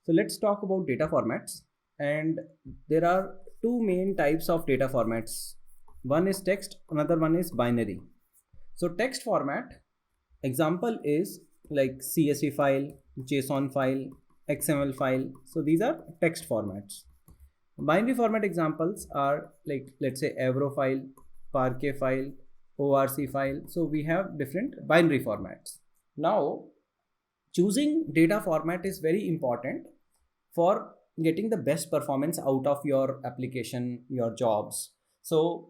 So let's talk about data formats. And there are two main types of data formats. One is text, another one is binary. So text format example is like CSV file, JSON file, XML file. So these are text formats. Binary format examples are like, let's say, Avro file, Parquet file, ORC file. So we have different binary formats. Now, choosing data format is very important for getting the best performance out of your application, your jobs. So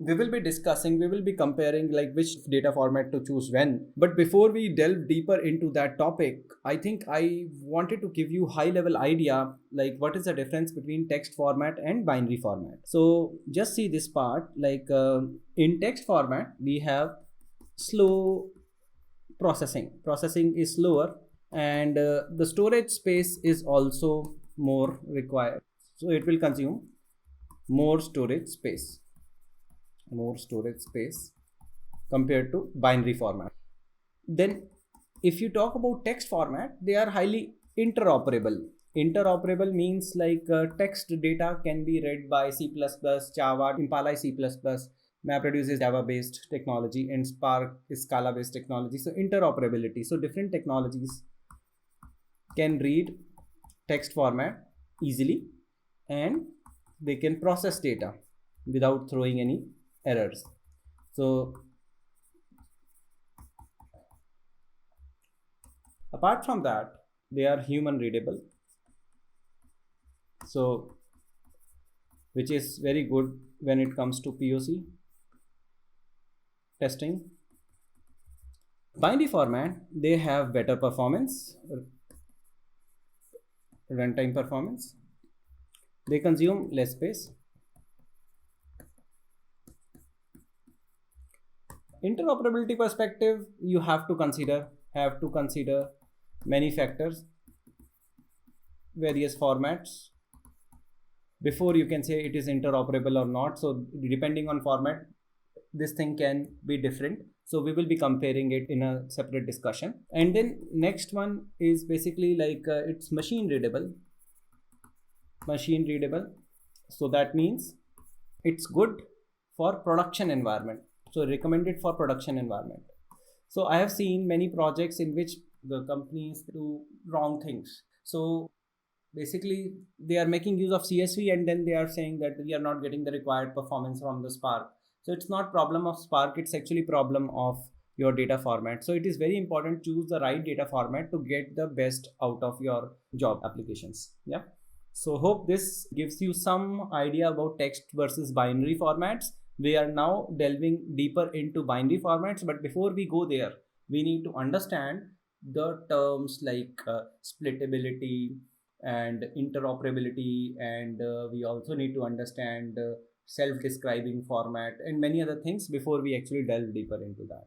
we will be discussing, we will be comparing like which data format to choose when. But before we delve deeper into that topic, I think I wanted to give you high level idea like what is the difference between text format and binary format. So just see this part, like in text format we have slow processing is slower, and the storage space is also more required, so it will consume more storage space more storage space compared to binary format. Then if you talk about text format, they are highly interoperable means like text data can be read by C++, Java, Impala is C++, MapReduce is Java based technology, and Spark is Scala based technology. So interoperability, so different technologies can read text format easily, and they can process data without throwing any errors. So apart from that, they are human readable, so which is very good when it comes to POC testing. Binary format, they have better performance, runtime performance, they consume less space. Interoperability perspective, you have to consider many factors, various formats before you can say it is interoperable or not. So depending on format, this thing can be different, so we will be comparing it in a separate discussion. And then next one is basically like it's machine readable, so that means it's good for production environment, so recommended for production environment. So I have seen many projects in which the companies do wrong things. So basically they are making use of CSV, and then they are saying that we are not getting the required performance from the Spark. So it's not problem of Spark, it's actually problem of your data format. So it is very important to choose the right data format to get the best out of your job applications. Yeah. So hope this gives you some idea about text versus binary formats. We are now delving deeper into binary formats, but before we go there, we need to understand the terms like splittability and interoperability, and we also need to understand self-describing format and many other things before we actually delve deeper into that.